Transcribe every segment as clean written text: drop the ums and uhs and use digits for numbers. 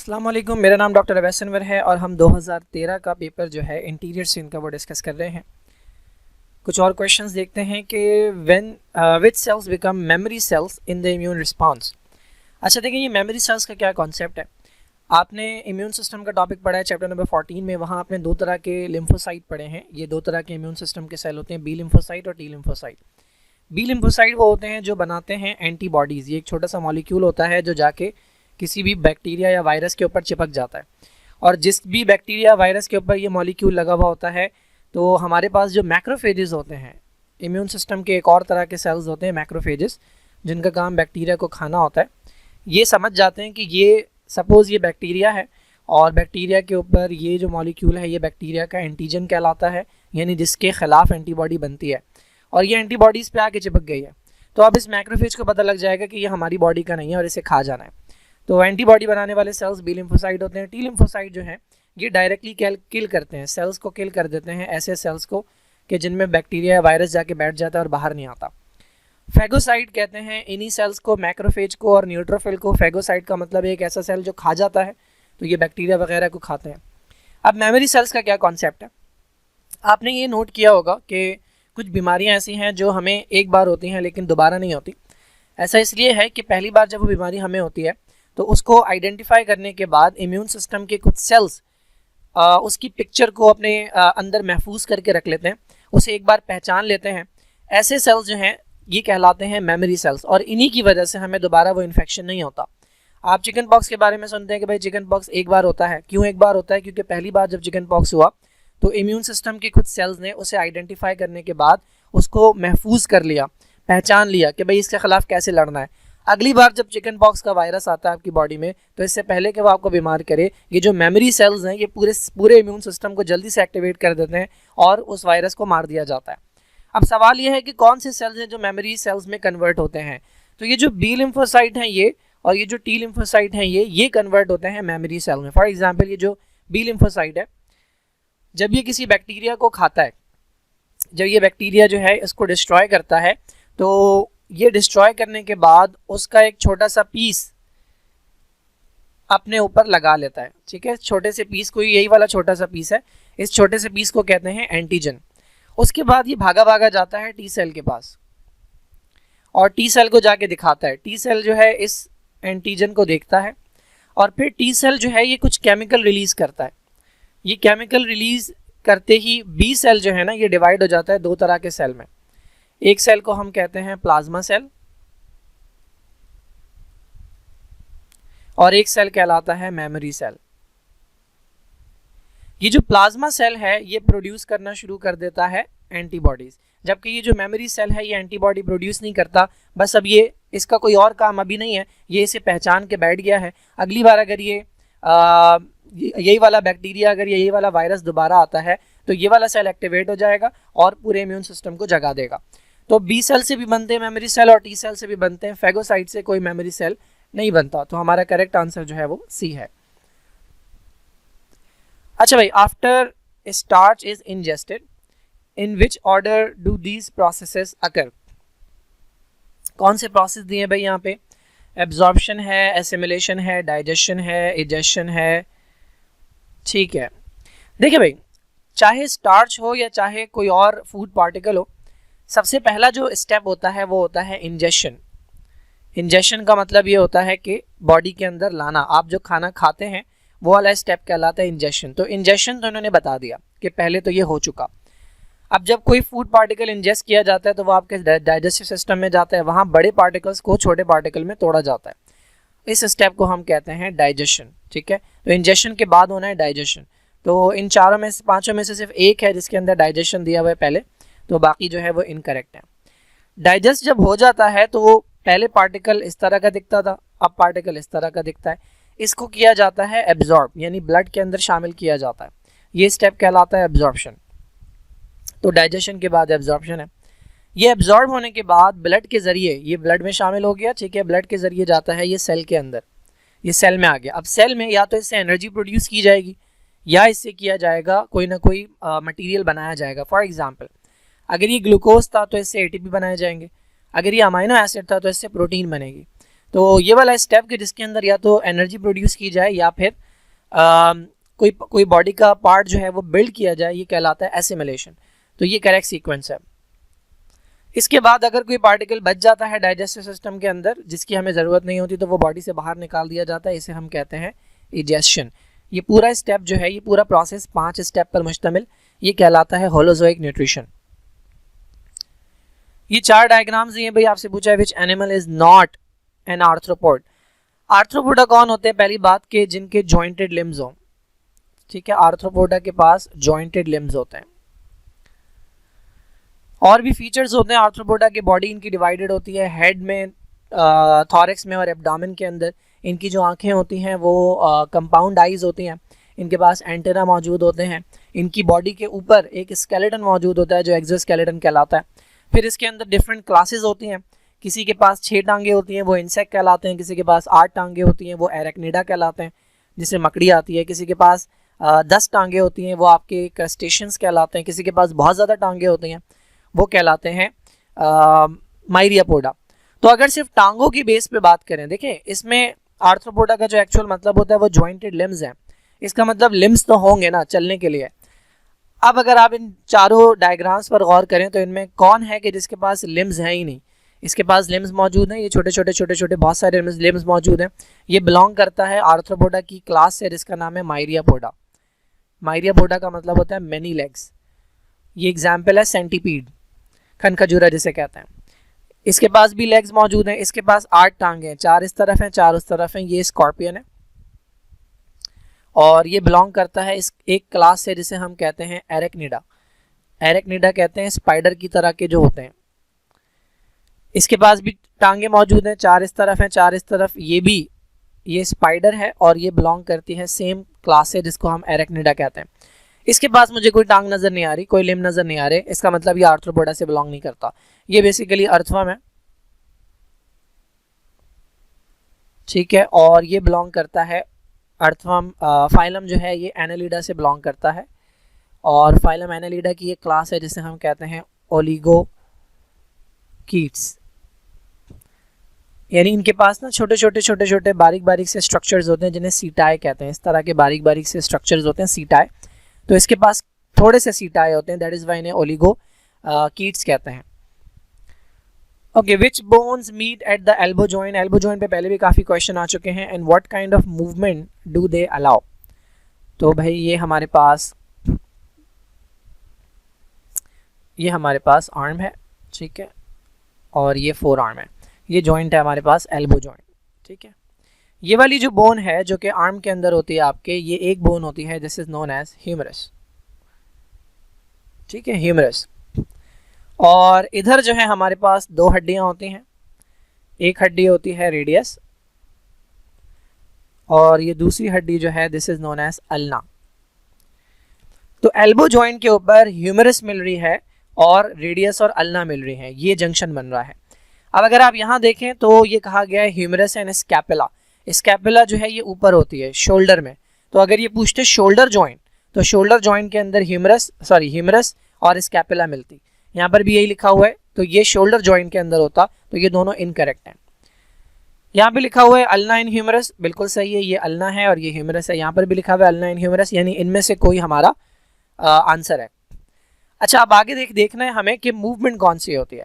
अस्सलाम वालेकुम, मेरा नाम डॉक्टर अवैस अनवर है और हम 2013 का पेपर जो है इंटीरियर सीन का वो डिस्कस कर रहे हैं। कुछ और क्वेश्चंस देखते हैं कि when which sales become memory cells in the immune response. अच्छा देखिए, ये मेमोरी सेल्स का क्या कॉन्सेप्ट है। आपने इम्यून सिस्टम का टॉपिक पढ़ा है चैप्टर नंबर 14 में। वहाँ आपने दो तरह के लिम्फोसाइट पढ़े हैं। ये दो तरह के इम्यून सिस्टम के सेल होते हैं, बी लिम्फोसाइट और टी लिम्फोसाइट। बी लिम्फोसाइट वो होते हैं जो बनाते हैं एंटीबॉडीज़। ये एक छोटा सा मॉलिक्यूल होता है जो जाके किसी भी बैक्टीरिया या वायरस के ऊपर चिपक जाता है, और जिस भी बैक्टीरिया वायरस के ऊपर ये मॉलिक्यूल लगा हुआ होता है तो हमारे पास जो मैक्रोफेजेस होते हैं, इम्यून सिस्टम के एक और तरह के सेल्स होते हैं मैक्रोफेजेस, जिनका काम बैक्टीरिया को खाना होता है। ये समझ जाते हैं कि ये सपोज़ ये बैक्टीरिया है और बैक्टीरिया के ऊपर ये जो मॉलिक्यूल है ये बैक्टीरिया का एंटीजन कहलाता है, यानी जिसके खिलाफ एंटीबॉडी बनती है, और ये एंटीबॉडीज़ पे आके चिपक गई है। तो अब इस मैक्रोफेज को पता लग जाएगा कि ये हमारी बॉडी का नहीं है और इसे खा जाना है। तो एंटीबॉडी बनाने वाले सेल्स बी लिम्फोसाइट होते हैं। टी लिम्फोसाइट जो है ये डायरेक्टली किल करते हैं, सेल्स को किल कर देते हैं, ऐसे सेल्स को कि जिनमें बैक्टीरिया या वायरस जाके बैठ जाता है और बाहर नहीं आता। फैगोसाइट कहते हैं इन्हीं सेल्स को, मैक्रोफेज को और न्यूट्रोफिल को। फैगोसाइट का मतलब एक ऐसा सेल जो खा जाता है, तो ये बैक्टीरिया वगैरह को खाते हैं। अब मेमोरी सेल्स का क्या कॉन्सेप्ट है, आपने ये नोट किया होगा कि कुछ बीमारियाँ ऐसी हैं जो हमें एक बार होती हैं लेकिन दोबारा नहीं होती। ऐसा इसलिए है कि पहली बार जब वो बीमारी हमें होती है तो उसको आइडेंटिफाई करने के बाद इम्यून सिस्टम के कुछ सेल्स उसकी पिक्चर को अपने अंदर महफूज करके रख लेते हैं, उसे एक बार पहचान लेते हैं। ऐसे सेल्स जो हैं ये कहलाते हैं मेमोरी सेल्स, और इन्हीं की वजह से हमें दोबारा वो इन्फेक्शन नहीं होता। आप चिकन पॉक्स के बारे में सुनते हैं कि भाई चिकन पॉक्स एक बार होता है। क्यों एक बार होता है? क्योंकि पहली बार जब चिकन पॉक्स हुआ तो इम्यून सिस्टम के कुछ सेल्स ने उसे आइडेंटिफाई करने के बाद उसको महफूज कर लिया, पहचान लिया कि भाई इसके खिलाफ कैसे लड़ना है। अगली बार जब चिकन पॉक्स का वायरस आता है आपकी बॉडी में, तो इससे पहले कि वो आपको बीमार करे, ये जो मेमोरी सेल्स हैं ये पूरे इम्यून सिस्टम को जल्दी से एक्टिवेट कर देते हैं और उस वायरस को मार दिया जाता है। अब सवाल ये है कि कौन से सेल्स हैं जो मेमोरी सेल्स में कन्वर्ट होते हैं। तो ये जो बी लिम्फोसाइट हैं ये, और ये जो टी लिम्फोसाइट हैं ये कन्वर्ट होते हैं मेमोरी सेल में। फॉर एग्जाम्पल ये जो बी लिम्फोसाइट है, जब ये किसी बैक्टीरिया को खाता है, जब ये बैक्टीरिया जो है इसको डिस्ट्रॉय करता है, तो ये डिस्ट्रॉय करने के बाद उसका एक छोटा सा पीस अपने ऊपर लगा लेता है। ठीक है, छोटे से पीस को, यही वाला छोटा सा पीस है, इस छोटे से पीस को कहते हैं एंटीजन। उसके बाद ये भागा भागा जाता है टी सेल के पास और टी सेल को जाके दिखाता है। टी सेल जो है इस एंटीजन को देखता है और फिर टी सेल जो है ये कुछ केमिकल रिलीज करता है। ये केमिकल रिलीज करते ही बी सेल जो है ना ये डिवाइड हो जाता है दो तरह के सेल में। एक सेल को हम कहते हैं प्लाज्मा सेल और एक सेल कहलाता है मेमोरी सेल। ये जो प्लाज्मा सेल है ये प्रोड्यूस करना शुरू कर देता है एंटीबॉडीज, जबकि ये जो मेमोरी सेल है ये एंटीबॉडी प्रोड्यूस नहीं करता। बस अब ये इसका कोई और काम अभी नहीं है, ये इसे पहचान के बैठ गया है। अगली बार अगर यही वाला बैक्टीरिया, अगर यही वाला वायरस दोबारा आता है तो ये वाला सेल एक्टिवेट हो जाएगा और पूरे इम्यून सिस्टम को जगा देगा। तो बी सेल से भी बनते हैं मेमोरी सेल और टी सेल से भी बनते हैं। फैगोसाइट से कोई मेमोरी सेल नहीं बनता। तो हमारा करेक्ट आंसर जो है वो सी है। अच्छा भाई, after starch is ingested in which order do these processes occur. कौन से प्रोसेस दिए भाई यहाँ पे? एब्जॉर्प्शन है, एसिमिलेशन है, डाइजेशन है, इजेशन है। ठीक है, देखिए भाई, चाहे स्टार्च हो या चाहे कोई और फूड पार्टिकल हो, सबसे पहला जो स्टेप होता है वो होता है इंजेशन। इंजेशन का मतलब ये होता है कि बॉडी के अंदर लाना। आप जो खाना खाते हैं वो वाला स्टेप कहलाता है इंजेशन। तो इंजेशन तो इन्होंने बता दिया कि पहले तो ये हो चुका। अब जब कोई फूड पार्टिकल इंजेस्ट किया जाता है तो वो आपके डाइजेस्टिव सिस्टम में जाता है, वहाँ बड़े पार्टिकल्स को छोटे पार्टिकल में तोड़ा जाता है। इस स्टेप को हम कहते हैं डाइजेशन। ठीक है, तो इंजेशन के बाद होना है डाइजेशन। तो इन चारों में से, पाँचों में से सिर्फ एक है जिसके अंदर डाइजेशन दिया हुआ है पहले, तो बाकी जो है वो इनकरेक्ट है। डाइजेस्ट जब हो जाता है तो वो पहले पार्टिकल इस तरह का दिखता था, अब पार्टिकल इस तरह का दिखता है। इसको किया जाता है एब्जॉर्ब, यानी ब्लड के अंदर शामिल किया जाता है। ये स्टेप कहलाता है एब्जॉर्प्शन। तो डाइजेशन के बाद एब्जॉर्प्शन है। ये एब्जॉर्ब होने के बाद ब्लड के ज़रिए, ये ब्लड में शामिल हो गया। ठीक है, ब्लड के ज़रिए जाता है ये सेल के अंदर, ये सेल में आ गया। अब सेल में या तो इससे एनर्जी प्रोड्यूस की जाएगी या इससे किया जाएगा कोई ना कोई मटेरियल बनाया जाएगा। फॉर एग्जांपल, अगर ये ग्लूकोज था तो इससे एटीपी बनाए जाएंगे, अगर ये अमाइनो एसिड था तो इससे प्रोटीन बनेगी। तो ये वाला स्टेप कि जिसके अंदर या तो एनर्जी प्रोड्यूस की जाए या फिर कोई बॉडी का पार्ट जो है वो बिल्ड किया जाए, ये कहलाता है एसिमिलेशन। तो ये करेक्ट सीक्वेंस है। इसके बाद अगर कोई पार्टिकल बच जाता है डाइजेस्टिव सिस्टम के अंदर जिसकी हमें ज़रूरत नहीं होती, तो वो बॉडी से बाहर निकाल दिया जाता है, इसे हम कहते हैं इजेशन। ये पूरा स्टेप जो है, ये पूरा प्रोसेस 5 स्टेप पर मुश्तमिल, ये कहलाता है होलोजोइक न्यूट्रिशन। ये 4 डायग्राम्स हैं भाई, आपसे पूछा है which animal is not an arthropod. Arthropoda कौन होते हैं? पहली बात के जिनके जॉइंटेड लिम्स हों, ठीक है, आर्थ्रोपोडा के पास जॉइंटेड लिम्स होते हैं। और भी फीचर्स होते हैं आर्थ्रोपोडा के, बॉडी इनकी डिवाइडेड होती है, हेड में, थॉरेक्स में और एब्डोमेन के अंदर इनकी जो आंखें होती हैं वो कंपाउंड आइज होती हैं, इनके पास एंटेना मौजूद होते हैं, इनकी बॉडी के ऊपर एक स्केलेटन मौजूद होता है जो एक्सोस्केलेटन कहलाता है। फिर इसके अंदर डिफरेंट क्लासेस होती हैं, किसी के पास 6 टांगे होती हैं वो इंसेक्ट कहलाते हैं, किसी के पास 8 टांगे होती हैं वो एरेक्निडा कहलाते हैं जिससे मकड़ी आती है, किसी के पास 10 टांगे होती हैं वो आपके क्रस्टेशियंस कहलाते हैं, किसी के पास बहुत ज़्यादा टांगे होती हैं वो कहलाते हैं माइरियापोडा। तो अगर सिर्फ टांगों की बेस पे बात करें, देखें इसमें आर्थ्रोपोडा का जो एक्चुअल मतलब होता है वो जॉइंटेड लिम्स है, इसका मतलब लिम्स तो होंगे ना चलने के लिए। अब अगर आप इन चारों डायग्राम्स पर गौर करें तो इनमें कौन है कि जिसके पास लिम्स है ही नहीं? इसके पास लिम्स मौजूद हैं, ये छोटे छोटे बहुत सारे लिम्स मौजूद हैं। ये बिलोंग करता है आर्थ्रोपोडा की क्लास से जिसका नाम है माइरियापोडा। माइरियापोडा का मतलब होता है मैनी लेग्स। ये एग्जाम्पल है सेंटीपीड, खनखजूरा जिसे कहते हैं, इसके पास भी लेग्स मौजूद हैं। इसके पास 8 टांगे हैं, 4 इस तरफ हैं 4 उस तरफ हैं। ये स्कॉर्पियन है और ये बिलोंग करता है इस एक क्लास से जिसे हम कहते हैं एरेक्निडा। एरेक्निडा कहते हैं स्पाइडर की तरह के जो होते हैं। इसके पास भी टांगे मौजूद हैं, 4 इस तरफ हैं 4 इस तरफ। ये स्पाइडर है और ये बिलोंग करती है सेम क्लास से जिसको हम एरेक्निडा कहते हैं। इसके पास मुझे कोई टांग नज़र नहीं आ रही, कोई लिम नज़र नहीं आ रहे, इसका मतलब ये आर्थ्रोपोडा से बिलोंग नहीं करता। ये बेसिकली अर्थवर्म है, ठीक है, और ये बिलोंग करता है अर्थवर्म फाइलम जो है ये एनालिडा से बिलोंग करता है। और फाइलम एनालिडा की एक क्लास है जिसे हम कहते हैं ओलिगोकीट्स। यानी इनके पास ना छोटे छोटे बारीक से स्ट्रक्चर्स होते हैं जिन्हें सीटाई कहते हैं। इस तरह के बारीक से स्ट्रक्चर्स होते हैं सीटाई। तो इसके पास थोड़े से सीटाई होते हैं, दैट इज वाई इन्हें ओलिगोकीट्स कहते हैं। Okay, which bones meet at the elbow joint. Elbow joint पे पहले भी काफ़ी क्वेश्चन आ चुके हैं। And what kind of movement do they allow. तो भाई ये हमारे पास आर्म है, ठीक है, और ये 4 आर्म है। ये जॉइंट है हमारे पास एल्बो जॉइंट, ठीक है। ये वाली जो बोन है जो कि आर्म के अंदर होती है आपके, ये एक बोन होती है, this is known as humerus, ठीक है, ह्यूमरस। और इधर जो है हमारे पास 2 हड्डियां होती हैं, एक हड्डी होती है रेडियस और ये दूसरी हड्डी जो है this is known as ulna. तो एल्बो जॉइंट के ऊपर ह्यूमरस मिल रही है और रेडियस और अल्ना मिल रही है, ये जंक्शन बन रहा है। अब अगर आप यहाँ देखें तो ये कहा गया है ह्यूमरस एंड स्कैपुला। स्कैपुला जो है ये ऊपर होती है शोल्डर में। तो अगर ये पूछते शोल्डर जॉइंट, तो शोल्डर जॉइंट के अंदर ह्यूमरस और स्कैपुला मिलती। यहाँ पर भी यही लिखा हुआ है, तो ये शोल्डर जॉइंट के अंदर होता, तो ये दोनों इनकरेक्ट हैं। यहाँ पे लिखा हुआ है अल्ना इन ह्यूमरस, बिल्कुल सही है, ये अल्ना है और ये ह्यूमरस है। यहाँ पर भी लिखा हुआ है अल्ना इन ह्यूमरस, यानी इनमें से कोई हमारा आंसर है। अच्छा, अब आगे देखना है हमें कि मूवमेंट कौन सी होती है।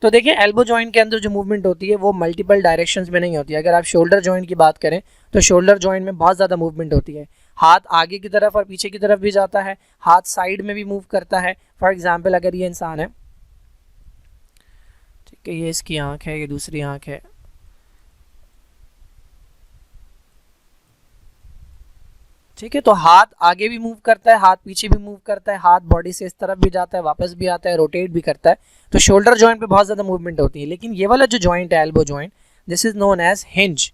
तो देखिए एल्बो जॉइंट के अंदर जो मूवमेंट होती है वो मल्टीपल डायरेक्शंस में नहीं होती है। अगर आप शोल्डर जॉइंट की बात करें तो शोल्डर जॉइंट में बहुत ज़्यादा मूवमेंट होती है। हाथ आगे की तरफ और पीछे की तरफ भी जाता है, हाथ साइड में भी मूव करता है। फॉर एग्जाम्पल अगर ये इंसान है, ठीक है, ये इसकी आँख है, ये दूसरी आँख है, ठीक है, तो हाथ आगे भी मूव करता है, हाथ पीछे भी मूव करता है, हाथ बॉडी से इस तरफ भी जाता है, वापस भी आता है, रोटेट भी करता है। तो शोल्डर जॉइंट पे बहुत ज़्यादा मूवमेंट होती है। लेकिन ये वाला जो जॉइंट है elbow joint, this is known as hinge.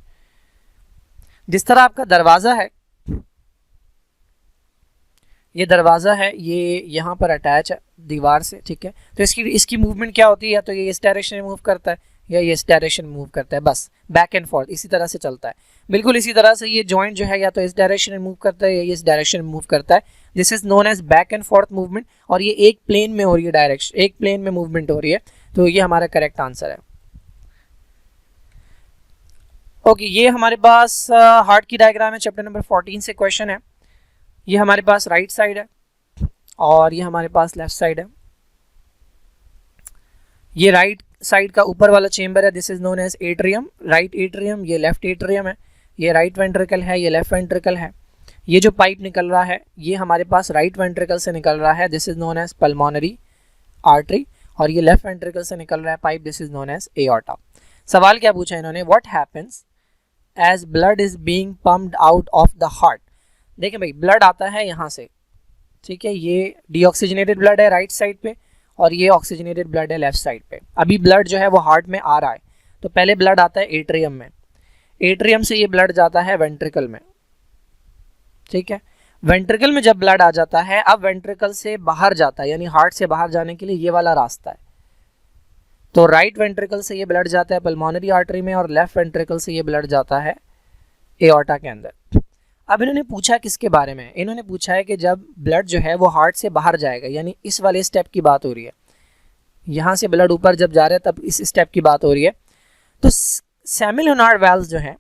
जिस तरह आपका दरवाज़ा है, ये दरवाज़ा है, ये यहाँ पर अटैच है दीवार से, ठीक है, तो इसकी मूवमेंट क्या होती है, या तो ये इस डायरेक्शन में मूव करता है या ये इस डायरेक्शन में मूव करता है, बस बैक एंड फोर्थ इसी तरह से चलता है। बिल्कुल इसी तरह से ये जॉइंट जो है या तो इस डायरेक्शन में मूव करता है या ये इस डायरेक्शन में मूव करता है। This is known as back and forth movement. और ये एक प्लेन में हो रही है, डायरेक्शन एक प्लेन में मूवमेंट हो रही है। तो ये हमारा करेक्ट आंसर है। ओके, ये हमारे पास हार्ट की डायग्राम है, चैप्टर नंबर 14 से क्वेश्चन है। ये हमारे पास राइट साइड है और ये हमारे पास लेफ्ट साइड है। ये राइट साइड का ऊपर वाला चेंबर है, this is known as atrium, right atrium. ये लेफ्ट एट्रियम है, ये राइट वेंट्रिकल है, ये लेफ्ट वेंट्रिकल है। ये जो पाइप निकल रहा है ये हमारे पास राइट वेंट्रिकल से निकल रहा है, this is known as pulmonary artery. और ये लेफ्ट वेंट्रिकल से निकल रहा है pipe, this is known as aorta. सवाल क्या पूछा इन्होंने, what happens as blood is being pumped out of the heart. देखें भाई, ब्लड आता है यहाँ से, ठीक है, ये डीऑक्सीजनेटेड ब्लड है राइट साइड पे और ये ऑक्सीजनेटेड ब्लड है लेफ्ट साइड पे। अभी ब्लड जो है वो हार्ट में आ रहा है, तो पहले ब्लड आता है एट्रियम में, एट्रियम से ये ब्लड जाता है वेंट्रिकल में, ठीक है। वेंट्रिकल में जब ब्लड आ जाता है, अब वेंट्रिकल से बाहर जाता है, यानी हार्ट से बाहर जाने के लिए ये वाला रास्ता है। तो राइट वेंट्रिकल से ये ब्लड जाता है पल्मोनरी आर्टरी में और लेफ्ट वेंट्रिकल से ये ब्लड जाता है एओर्टा के अंदर। अब इन्होंने पूछा किसके बारे में, इन्होंने पूछा है कि जब ब्लड जो है वो हार्ट से बाहर जाएगा, यानी इस वाले स्टेप की बात हो रही है, यहाँ से ब्लड ऊपर जब जा रहा है तब इस स्टेप की बात हो रही है। तो सेमी-लुनार वाल्व्स जो हैं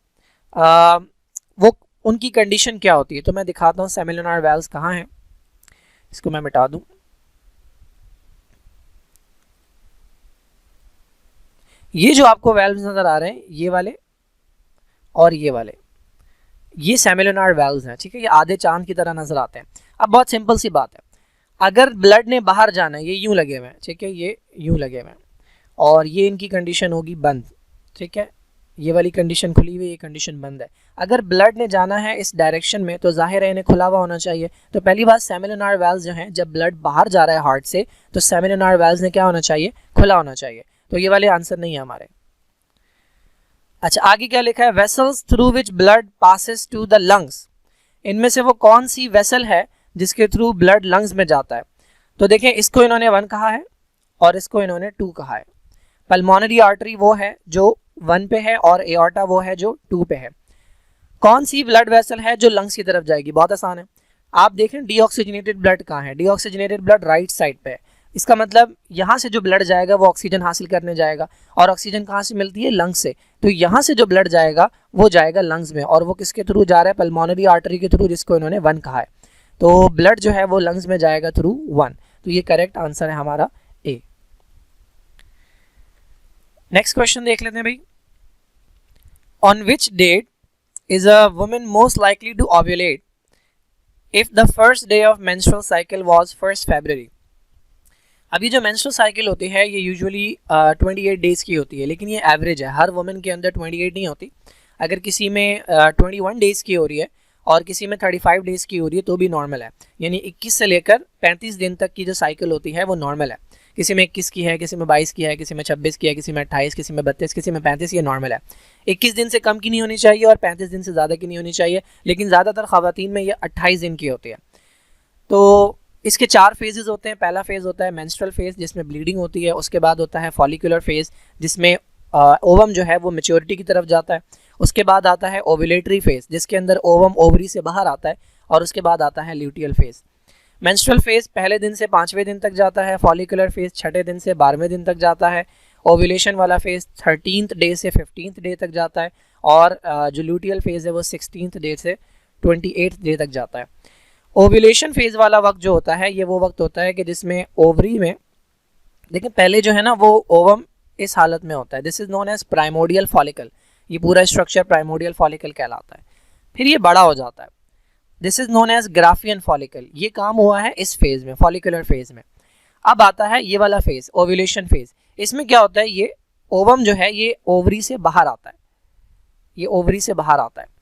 वो उनकी कंडीशन क्या होती है, तो मैं दिखाता हूँ सेमी-लुनार वाल्व्स कहाँ हैं। इसको मैं मिटा दूँ। ये जो आपको वाल्व्स नजर आ रहे हैं, ये वाले और ये वाले, ये सेमी-लुनार वाल्व्स हैं, ठीक है। ये आधे चांद की तरह नजर आते हैं। अब बहुत सिंपल सी बात है, अगर ब्लड ने बाहर जाना है, ये यूं लगे हुए हैं, ठीक है, ये यूं लगे हुए हैं और ये इनकी कंडीशन होगी बंद, ठीक है, ये वाली कंडीशन खुली हुई, ये कंडीशन बंद है। अगर ब्लड ने जाना है इस डायरेक्शन में तो जाहिर है इन्हें खुला हुआ होना चाहिए। तो पहली बात, सेमी-लुनार वाल्व्स जो हैं, जब ब्लड बाहर जा रहा है हार्ट से तो सेमी-लुनार वाल्व्स ने क्या होना चाहिए, खुला होना चाहिए। तो ये वाले आंसर नहीं है हमारे। अच्छा, आगे क्या लिखा है, vessels through which blood passes to the lungs. इनमें से वो कौन सी वेसल है जिसके थ्रू ब्लड लंग्स में जाता है। तो देखें, इसको इन्होंने 1 कहा है और इसको इन्होंने 2 कहा है। पल्मोनरी आर्टरी वो है जो 1 पे है और एओर्टा वो है जो 2 पे है। कौन सी ब्लड वेसल है जो लंग्स की तरफ जाएगी, बहुत आसान है। आप देखें डीऑक्सीजनेटेड ब्लड कहाँ है, डीऑक्सीजनेटेड ब्लड राइट साइड पे है। इसका मतलब यहाँ से जो ब्लड जाएगा वो ऑक्सीजन हासिल करने जाएगा, और ऑक्सीजन कहाँ से मिलती है, लंग्स से। तो यहाँ से जो ब्लड जाएगा वो जाएगा लंग्स में, और वो किसके थ्रू जा रहा है, पल्मोनरी आर्टरी के थ्रू, जिसको इन्होंने 1 कहा है। तो ब्लड जो है वो लंग्स में जाएगा थ्रू 1। तो ये करेक्ट आंसर है हमारा ए। नेक्स्ट क्वेश्चन देख लेते हैं भाई। On which date is a woman most likely to ovulate if the first day of menstrual cycle was 1 February. अभी जो मेंस्ट्रुअल साइकिल होती है ये यूजुअली 28 डेज़ की होती है, लेकिन ये एवरेज है, हर वुमेन के अंदर 28 नहीं होती। अगर किसी में 21 डेज़ की हो रही है और किसी में 35 डेज़ की हो रही है तो भी नॉर्मल है, यानी 21 से लेकर 35 दिन तक की जो साइकिल होती है वो नॉर्मल है। किसी में 21 की है, किसी में 22 की है, किसी में 26 की है, किसी में 28, किसी में 32, किसी में 35, ये नॉर्मल है। 21 दिन से कम की नहीं होनी चाहिए और 35 दिन से ज़्यादा की नहीं होनी चाहिए, लेकिन ज़्यादातर ख़वातीन में ये 28 दिन की होती है। तो इसके 4 फेजेस होते हैं। पहला फेज़ होता है मेंस्ट्रुअल फेज़ जिसमें ब्लीडिंग होती है, उसके बाद होता है फॉलिकुलर फेज़ जिसमें ओवम जो है वो मैच्योरिटी की तरफ जाता है, उसके बाद आता है ओव्यूलेटरी फेज़ जिसके अंदर ओवम ओवरी से बाहर आता है, और उसके बाद आता है ल्यूटियल फेज़। मेंस्ट्रुअल फेज़ पहले दिन से 5वें दिन तक जाता है, फॉलिकुलर फेज़ 6ठे दिन से 12वें दिन तक जाता है, ओव्यूलेशन वाला फेज़ 13th डे से 15th डे तक जाता है, और जो ल्यूटियल फेज़ है वो 16th डे से 28th डे तक जाता है। ओव्यूलेशन फेज़ वाला वक्त जो होता है ये वो वक्त होता है कि जिसमें ओवरी में, देखिए पहले जो है ना वो ओवम इस हालत में होता है, this is known as primordial follicle. ये पूरा स्ट्रक्चर प्राइमोडियल फॉलिकल कहलाता है। फिर ये बड़ा हो जाता है, this is known as Graafian follicle. ये काम हुआ है इस फेज़ में, फॉलिकुलर फेज़ में। अब आता है ये वाला फेज़, ओव्यूलेशन फेज़। इसमें क्या होता है, ये ओवम जो है ये ओवरी से बाहर आता है, ये ओवरी से बाहर आता है।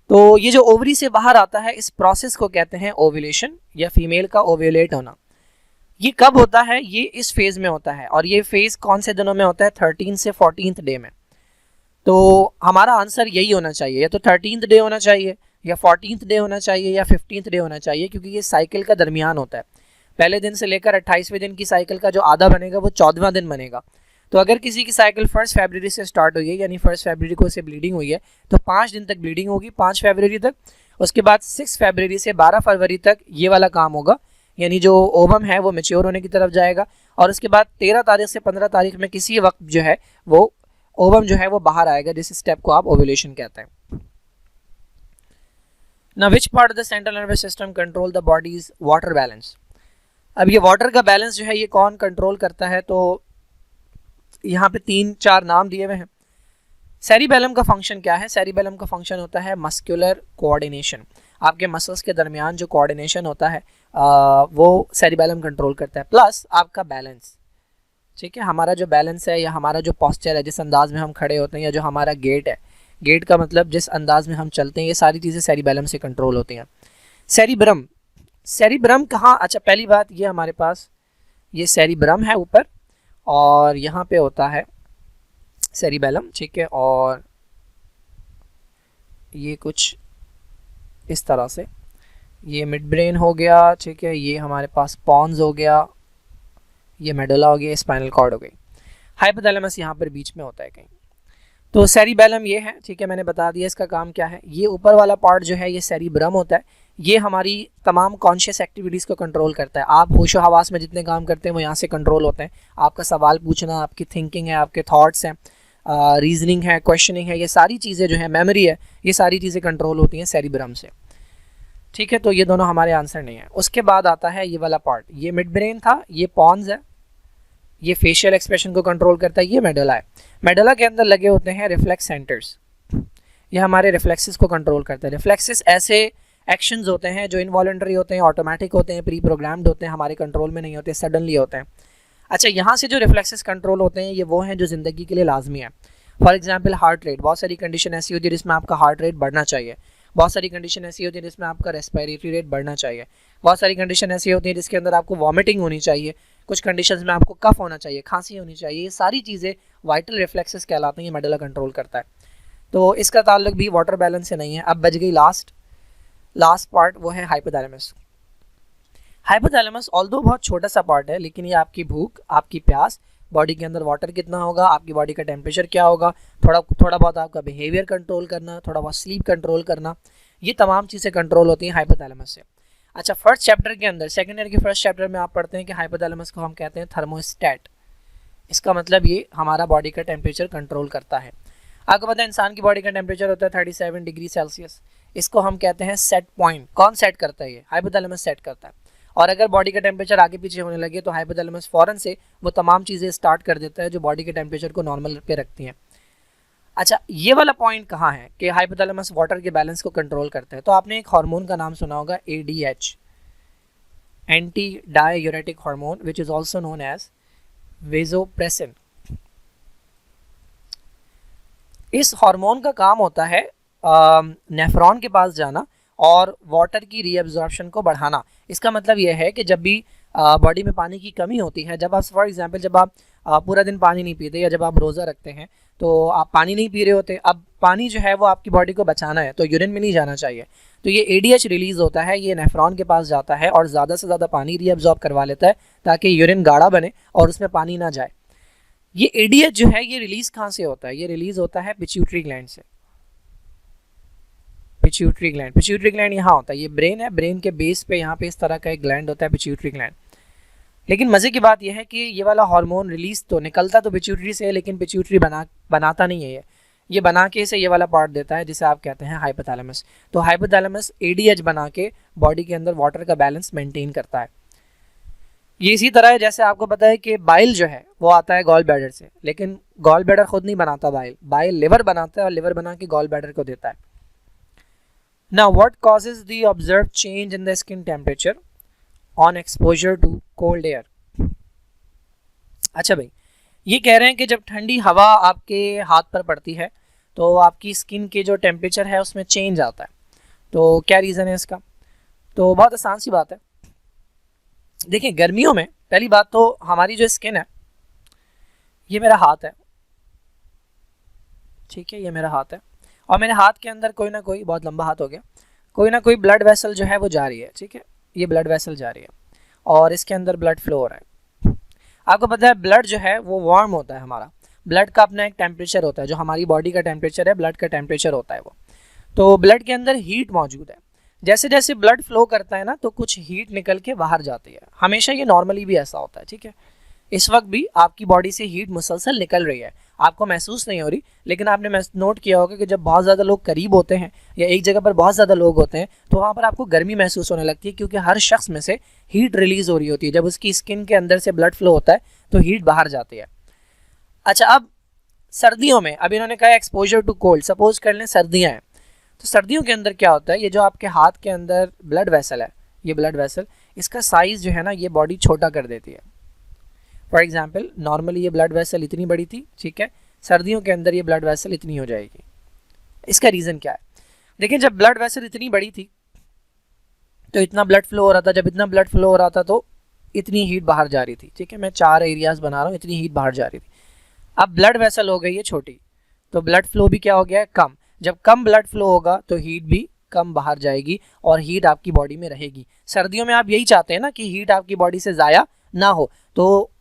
तो ये जो ओवरी से बाहर आता है इस प्रोसेस को कहते हैं ओव्यूलेशन, या फीमेल का ओव्यूलेट होना। ये कब होता है, ये इस फेज़ में होता है, और ये फेज़ कौन से दिनों में होता है, 13 से 14th डे में। तो हमारा आंसर यही होना चाहिए, या तो 13th डे होना चाहिए, या 14th डे होना चाहिए, या 15th डे होना चाहिए, क्योंकि ये साइकिल का दरमियान होता है। पहले दिन से लेकर 28वें दिन की साइकिल का जो आधा बनेगा वो 14वां दिन बनेगा। तो अगर किसी की साइकिल 1 फरवरी से स्टार्ट हुई है, यानी 1 फरवरी को से ब्लीडिंग हुई है, तो 5 दिन तक ब्लीडिंग होगी, 5 फरवरी तक। उसके बाद 6 फरवरी से 12 फरवरी तक ये वाला काम होगा, यानी जो ओवम है वो मैच्योर होने की तरफ जाएगा, और उसके बाद 13 तारीख से 15 तारीख में किसी वक्त जो है वो ओवम जो है वो बाहर आएगा, जिस स्टेप को आप ओव्यूलेशन कहते हैं। Now which part of the central nervous system control the body's water balance? अब ये वाटर का बैलेंस जो है ये कौन कंट्रोल करता है? तो यहाँ पे 3-4 नाम दिए हुए हैं। सेरिबेलम का फंक्शन क्या है? सेरिबेलम का फंक्शन होता है मस्कुलर कोऑर्डिनेशन। आपके मसल्स के दरमियान जो कोऑर्डिनेशन होता है वो सेरिबेलम कंट्रोल करता है, प्लस आपका बैलेंस। ठीक है, हमारा जो बैलेंस है या हमारा जो पोस्चर है, जिस अंदाज में हम खड़े होते हैं, या जो हमारा गेट है, गेट का मतलब जिस अंदाज में हम चलते हैं, ये सारी चीज़ें सेरिबेलम से कंट्रोल होती हैं। सेरिब्रम, सेरिब्रम कहाँ? अच्छा, पहली बात ये हमारे पास ये सेरिब्रम है ऊपर, और यहाँ पे होता है सेरिबेलम। ठीक है, और ये कुछ इस तरह से, ये मिड ब्रेन हो गया। ठीक है, ये हमारे पास पॉन्स हो गया, ये मेडुला हो गया, स्पाइनल कॉर्ड हो गई। हाइपोथैलेमस यहाँ पर बीच में होता है कहीं। तो सेरिबेलम ये है। ठीक है, मैंने बता दिया इसका काम क्या है। ये ऊपर वाला पार्ट जो है ये सेरिब्रम होता है, ये हमारी तमाम कॉन्शियस एक्टिविटीज़ को कंट्रोल करता है। आप होशो हवास में जितने काम करते हैं वो यहाँ से कंट्रोल होते हैं। आपका सवाल पूछना, आपकी थिंकिंग है, आपके थॉट्स हैं, रीजनिंग है, क्वेश्चनिंग है, ये सारी चीज़ें जो है, मेमोरी है, ये सारी चीज़ें कंट्रोल होती हैं सेरिब्रम से। ठीक है, तो ये दोनों हमारे आंसर नहीं है। उसके बाद आता है ये वाला पार्ट, ये मिड ब्रेन था, ये पॉन्स है, ये फेशियल एक्सप्रेशन को कंट्रोल करता है, ये मेडुला है। मेडुला के अंदर लगे होते हैं रिफ्लेक्स सेंटर्स, ये हमारे रिफ्लेक्सेस को कंट्रोल करता है। रिफ्लेक्सेस ऐसे एक्शंस होते हैं जो इनवॉलंटरी होते हैं, ऑटोमेटिक होते हैं, प्री प्रोग्राम्ड होते हैं, हमारे कंट्रोल में नहीं होते, सडनली होते हैं। अच्छा, यहाँ से जो रिफ्लेक्सेस कंट्रोल होते हैं ये वो हैं जो ज़िंदगी के लिए लाजमी है। फॉर एग्जाम्पल हार्ट रेट, बहुत सारी कंडीशन ऐसी होती है जिसमें आपका हार्ट रेट बढ़ना चाहिए, बहुत सारी कंडीशन ऐसी होती है जिसमें आपका रेस्पिरेटरी रेट बढ़ना चाहिए, बहुत सारी कंडीशन ऐसी होती है जिसके अंदर आपको वॉमिटिंग होनी चाहिए, कुछ कंडीशंस में आपको कफ होना चाहिए, खांसी होनी चाहिए। ये सारी चीज़ें वाइटल रिफ्लेक्सेस कहलाती हैं, ये मेडुला कंट्रोल करता है। तो इसका ताल्लुक भी वाटर बैलेंस से नहीं है। अब बच गई लास्ट पार्ट, वो है हाइपोथैलेमस। हाइपोथैलेमस ऑल्दो बहुत छोटा सा पार्ट है, लेकिन ये आपकी भूख, आपकी प्यास, बॉडी के अंदर वाटर कितना होगा, आपकी बॉडी का टेम्परेचर क्या होगा, थोड़ा बहुत आपका बिहेवियर कंट्रोल करना, थोड़ा बहुत स्लीप कंट्रोल करना, ये तमाम चीज़ें कंट्रोल होती हैं हाइपोथैलेमस से। अच्छा, फर्स्ट चैप्टर के अंदर, सेकेंड ईयर के फर्स्ट चैप्टर में आप पढ़ते हैं कि हाइपोथैलेमस को हम कहते हैं थर्मोस्टेट। इसका मतलब ये हमारा बॉडी का टेम्परेचर कंट्रोल करता है। आपको पता है इंसान की बॉडी का टेम्परेचर होता है 37 डिग्री सेल्सियस, इसको हम कहते हैं सेट पॉइंट। कौन सेट करता है? ये हाइपोथैलेमस सेट करता है। और अगर बॉडी का टेम्परेचर आगे पीछे होने लगे तो हाइपोथैलेमस फ़ौरन से वो तमाम चीज़ें स्टार्ट कर देता है जो बॉडी के टेम्परेचर को नॉर्मल पे रखती हैं। अच्छा, ये वाला पॉइंट कहाँ है कि हाइपोथैलेमस वाटर के बैलेंस को कंट्रोल करता है? तो आपने एक हार्मोन का नाम सुना होगा, ADH, anti diuretic hormone, which is also known as vasopressin. इस हार्मोन का काम होता है नेफ्रॉन के पास जाना और वाटर की रीअब्जॉर्प्शन को बढ़ाना। इसका मतलब यह है कि जब भी बॉडी में पानी की कमी होती है, जब आप फॉर एग्जांपल जब आप पूरा दिन पानी नहीं पीते, या जब आप रोज़ा रखते हैं तो आप पानी नहीं पी रहे होते, अब पानी जो है वो आपकी बॉडी को बचाना है तो यूरिन में नहीं जाना चाहिए, तो ये ADH रिलीज़ होता है, ये नेफ्रॉन के पास जाता है और ज़्यादा से ज़्यादा पानी रीअब्जॉर्ब करवा लेता है ताकि यूरिन गाढ़ा बने और उसमें पानी ना जाए। ये ADH जो है ये रिलीज़ कहाँ से होता है? ये रिलीज़ होता है पिट्यूटरी ग्लैंड से। पिट्यूटरी ग्लैंड यहाँ होता है, ये ब्रेन है, ब्रेन के बेस पे यहाँ पे इस तरह का एक ग्लैंड होता है पिट्यूटरी ग्लैंड। लेकिन मज़े की बात यह है कि ये वाला हार्मोन रिलीज़ तो निकलता तो पिट्यूटरी से है, लेकिन पिट्यूटरी बनाता नहीं है, ये बना के इसे ये वाला पार्ट देता है जिसे आप कहते हैं हाइपोथैलेमस। तो हाइपोथैलेमस ADH बना के बॉडी के अंदर वाटर का बैलेंस मेंटेन करता है। ये इसी तरह है जैसे आपको पता है कि बाइल जो है वो आता है गॉल ब्लैडर से, लेकिन गॉल ब्लैडर खुद नहीं बनाता बाइल लिवर बनाता है और लिवर बना के गॉल ब्लैडर को देता है। Now what causes the observed change in the skin temperature on exposure to cold air? अच्छा भाई, ये कह रहे हैं कि जब ठंडी हवा आपके हाथ पर पड़ती है तो आपकी स्किन के जो टेम्परेचर है उसमें चेंज आता है। तो क्या रीज़न है इसका? तो बहुत आसान सी बात है। देखिए, गर्मियों में पहली बात तो हमारी जो स्किन है, ये मेरा हाथ है, ठीक है, ये मेरा हाथ है, और मेरे हाथ के अंदर कोई ना कोई, बहुत लंबा हाथ हो गया, कोई ना कोई ब्लड वेसल जो है वो जा रही है, ठीक है, ये ब्लड वेसल जा रही है और इसके अंदर ब्लड फ्लो हो रहा है। आपको पता है ब्लड जो है वो वार्म होता है, हमारा ब्लड का अपना एक टेम्परेचर होता है, जो हमारी बॉडी का टेम्परेचर है ब्लड का टेम्परेचर होता है वो। तो ब्लड के अंदर हीट मौजूद है, जैसे जैसे ब्लड फ्लो करता है ना तो कुछ हीट निकल के बाहर जाती है, हमेशा ये नॉर्मली भी ऐसा होता है, ठीक है। इस वक्त भी आपकी बॉडी से हीट मुसलसल निकल रही है आपको महसूस नहीं हो रही, लेकिन आपने नोट किया होगा कि जब बहुत ज़्यादा लोग करीब होते हैं या एक जगह पर बहुत ज़्यादा लोग होते हैं तो वहाँ पर आपको गर्मी महसूस होने लगती है, क्योंकि हर शख्स में से हीट रिलीज़ हो रही होती है। जब उसकी स्किन के अंदर से ब्लड फ्लो होता है तो हीट बाहर जाती है। अच्छा, अब सर्दियों में, अब इन्होंने कहा एक्सपोजर टू कोल्ड, सपोज कर लें सर्दियाँ हैं, तो सर्दियों के अंदर क्या होता है, ये जो आपके हाथ के अंदर ब्लड वेसल है, ये ब्लड वेसल, इसका साइज़ जो है ना ये बॉडी छोटा कर देती है। फॉर एग्जाम्पल नॉर्मली ये ब्लड वेसल इतनी बड़ी थी, ठीक है, सर्दियों के अंदर ये ब्लड वेसल इतनी हो जाएगी। इसका रीज़न क्या है? देखिए, जब ब्लड वेसल इतनी बड़ी थी तो इतना ब्लड फ्लो हो रहा था, जब इतना ब्लड फ्लो हो रहा था तो इतनी हीट बाहर जा रही थी, ठीक है, मैं 4 एरियाज बना रहा हूँ, इतनी हीट बाहर जा रही थी। अब ब्लड वेसल हो गई है छोटी, तो ब्लड फ्लो भी क्या हो गया है, कम। जब कम ब्लड फ्लो होगा तो हीट भी कम बाहर जाएगी और हीट आपकी बॉडी में रहेगी। सर्दियों में आप यही चाहते हैं ना कि हीट आपकी बॉडी से ज़ाया ना हो, तो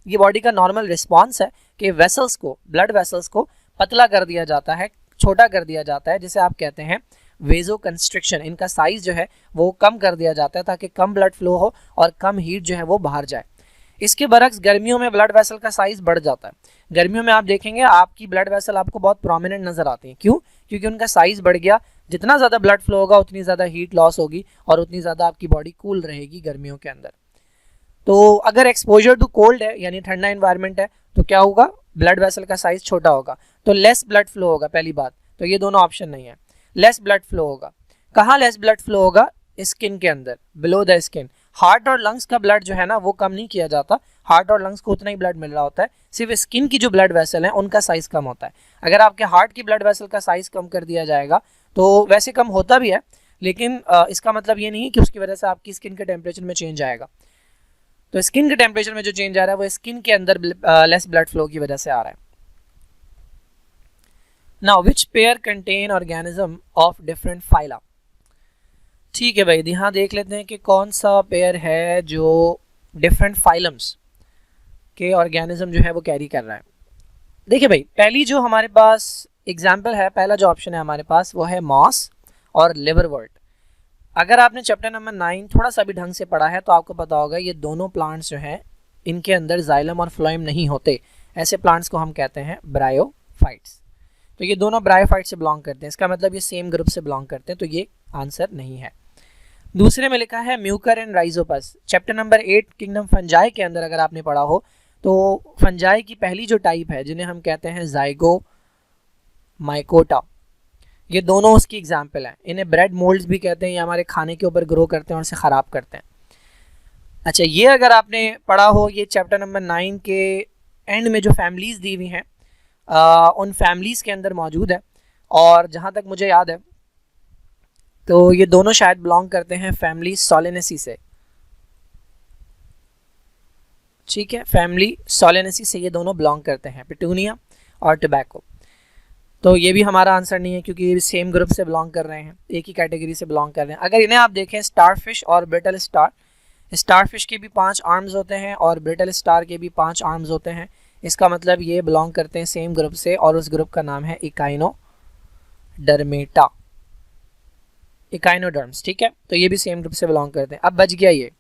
ये बॉडी का नॉर्मल रिस्पॉन्स है कि वेसल्स को, ब्लड वेसल्स को पतला कर दिया जाता है, छोटा कर दिया जाता है, जिसे आप कहते हैं वेजो कंस्ट्रिक्शन। इनका साइज़ जो है वो कम कर दिया जाता है ताकि कम ब्लड फ्लो हो और कम हीट जो है वो बाहर जाए। इसके बरक्स गर्मियों में ब्लड वेसल का साइज़ बढ़ जाता है। गर्मियों में आप देखेंगे आपकी ब्लड वेसल आपको बहुत प्रोमिनेंट नज़र आती हैं। क्यों? क्योंकि उनका साइज़ बढ़ गया। जितना ज़्यादा ब्लड फ्लो होगा उतनी ज़्यादा हीट लॉस होगी और उतनी ज़्यादा आपकी बॉडी कूल रहेगी गर्मियों के अंदर। तो अगर एक्सपोजर टू कोल्ड है यानी ठंडा इन्वायरमेंट है तो क्या होगा, ब्लड वेसल का साइज़ छोटा होगा तो लेस ब्लड फ्लो होगा। पहली बात तो ये दोनों ऑप्शन नहीं है, लेस ब्लड फ्लो होगा। कहाँ लेस ब्लड फ्लो होगा? स्किन के अंदर, बिलो द स्किन। हार्ट और लंग्स का ब्लड जो है ना वो कम नहीं किया जाता, हार्ट और लंग्स को उतना ही ब्लड मिल रहा होता है, सिर्फ स्किन की जो ब्लड वेसल है उनका साइज़ कम होता है। अगर आपके हार्ट की ब्लड वेसल का साइज़ कम कर दिया जाएगा तो वैसे कम होता भी है, लेकिन इसका मतलब ये नहीं है कि उसकी वजह से आपकी स्किन के टेम्परेचर में चेंज आएगा। तो स्किन के टेम्परेचर में जो चेंज आ रहा है वो स्किन के अंदर लेस ब्लड फ्लो की वजह से आ रहा है। Now which pair contain organism of different phyla. ठीक है भाई, यहाँ देख लेते हैं कि कौन सा पेयर है जो डिफरेंट फाइलम्स के ऑर्गेनिज्म जो है वो कैरी कर रहा है। देखिए भाई, पहली जो हमारे पास एग्जाम्पल है, पहला जो ऑप्शन है हमारे पास वो है मॉस और लिवरवर्ट। अगर आपने चैप्टर नंबर 9 थोड़ा सा भी ढंग से पढ़ा है तो आपको पता होगा ये दोनों प्लांट्स जो हैं इनके अंदर जाइलम और फ्लोएम नहीं होते। ऐसे प्लांट्स को हम कहते हैं ब्रायोफाइट्स। तो ये दोनों ब्रायोफाइट से बिलोंग करते हैं, इसका मतलब ये सेम ग्रुप से बिलोंग करते हैं, तो ये आंसर नहीं है। दूसरे में लिखा है Mucor and Rhizopus. Chapter number 8 kingdom fungi के अंदर अगर आपने पढ़ा हो तो फंजाई की पहली जो टाइप है जिन्हें हम कहते हैं जाइगोमाइकोटा, ये दोनों उसकी एग्जाम्पल हैं। इन्हें ब्रेड मोल्ड्स भी कहते हैं, ये हमारे खाने के ऊपर ग्रो करते हैं और उसे ख़राब करते हैं। अच्छा, ये अगर आपने पढ़ा हो, ये चैप्टर नंबर 9 के एंड में जो फैमिलीज़ दी हुई हैं उन फैमिलीज़ के अंदर मौजूद है, और जहाँ तक मुझे याद है तो ये दोनों शायद बिलोंग करते हैं फैमिली सोलेनेसी से। ठीक है, फैमिली सोलेनेसी से ये दोनों बिलोंग करते हैं, पिटूनिया और टोबैको। तो ये भी हमारा आंसर नहीं है क्योंकि ये सेम ग्रुप से बिलोंग कर रहे हैं, एक ही कैटेगरी से बिलोंग कर रहे हैं। अगर इन्हें आप देखें, स्टारफिश और ब्रिटल स्टार, स्टारफिश के भी 5 आर्म्स होते हैं और ब्रिटल स्टार के भी 5 आर्म्स होते हैं। इसका मतलब ये बिलोंग करते हैं सेम ग्रुप से और उस ग्रुप का नाम है इकाइनोडर्मेटा, इकाइनोडर्म्स। ठीक है, तो ये भी सेम ग्रुप से बिलोंग करते हैं। अब बच गया ये।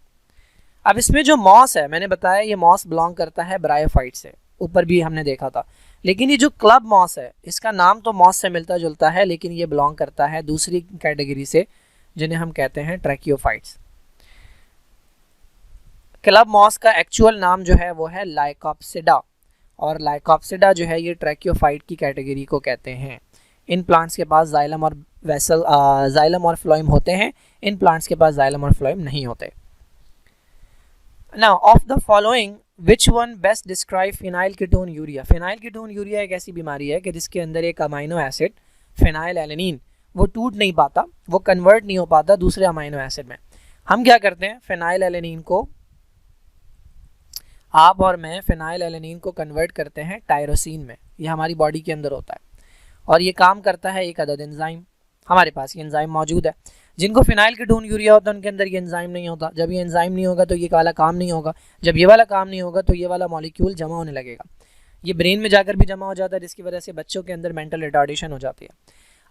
अब इसमें जो मॉस है, मैंने बताया ये मॉस बिलोंग करता है ब्रायोफाइट से, ऊपर भी हमने देखा था। लेकिन ये जो क्लब मॉस है इसका नाम तो मॉस से मिलता जुलता है, लेकिन ये बिलोंग करता है दूसरी कैटेगरी से जिन्हें हम कहते हैं ट्रैकियोफाइट्स। क्लब मॉस का एक्चुअल नाम जो है वो है लाइकोप्सिडा, और लाइकोप्सिडा जो है ये ट्रैकियोफाइट की कैटेगरी को कहते हैं। इन प्लांट्स के पास जाइलम और वेसल जाइलम और फ्लोएम होते हैं, इन प्लांट्स के पास जाइलम और फ्लोएम नहीं होते। Now of the following which one best describe phenyl ketone urea. Phenyl ketone urea एक ऐसी बीमारी है कि जिसके अंदर एक अमाइनो एसिड फिनाइल एलेनिन वो टूट नहीं पाता, वो कन्वर्ट नहीं हो पाता दूसरे अमाइनो एसिड में। हम क्या करते हैं, फिनाइल एलेनिन को, आप और मैं फिनाइल एलेनिन को कन्वर्ट करते हैं टायरोसिन में। ये हमारी बॉडी के अंदर होता है और ये काम करता है एक अदद एंजाइम। हमारे पास ये एंजाइम मौजूद है। जिनको फिनाइल कीटोन यूरिया होता है उनके अंदर ये एंजाइम नहीं होता। जब ये एंजाइम नहीं होगा तो ये वाला काम नहीं होगा, जब ये वाला काम नहीं होगा तो ये वाला मॉलिक्यूल जमा होने लगेगा, ये ब्रेन में जाकर भी जमा हो जाता है, जिसकी वजह से बच्चों के अंदर मेंटल रिटार्डेशन हो जाती है।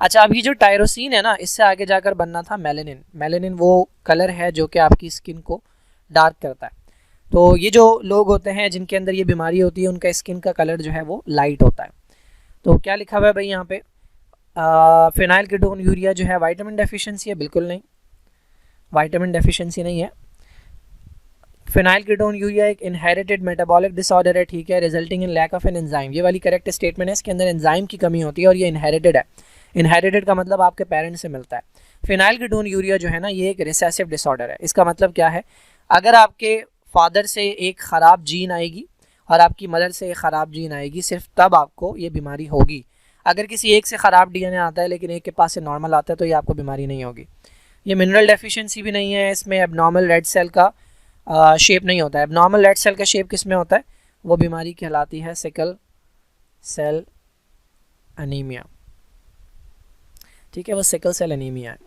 अच्छा, अब ये जो टायरोसिन है ना, इससे आगे जाकर बनना था मेलेनिन। मेलेनिन वो कलर है जो कि आपकी स्किन को डार्क करता है। तो ये जो लोग होते हैं जिनके अंदर ये बीमारी होती है उनका स्किन का कलर जो है वो लाइट होता है। तो क्या लिखा हुआ है भाई यहाँ पे, फिनाइल कीटोन यूरिया जो है विटामिन डेफिशिएंसी है? बिल्कुल नहीं, विटामिन डेफिशिएंसी नहीं है। फिनाइल कीटोन यूरिया एक इनहेरिटेड मेटाबॉलिक डिसऑर्डर है, ठीक है, resulting in lack of an enzyme. ये वाली करेक्ट स्टेटमेंट है, इसके अंदर एंजाइम की कमी होती है और ये इनहेरिटेड है। इनहेरिटेड का मतलब आपके पेरेंट्स से मिलता है। फिनाइल कीटोन यूरिया जो है ना, ये एक रिसेसिव डिसऑर्डर है। इसका मतलब क्या है, अगर आपके फादर से एक ख़राब जीन आएगी और आपकी मदर से एक ख़राब जीन आएगी, सिर्फ तब आपको ये बीमारी होगी। अगर किसी एक से ख़राब डीएनए आता है लेकिन एक के पास से नॉर्मल आता है तो ये आपको बीमारी नहीं होगी। ये मिनरल डेफिशिएंसी भी नहीं है, इसमें एबनॉर्मल रेड सेल का शेप नहीं होता है। एबनॉर्मल रेड सेल का शेप किस में होता है? वो बीमारी कहलाती है सिकल सेल एनीमिया, ठीक है, वो सिकल सेल एनीमिया है।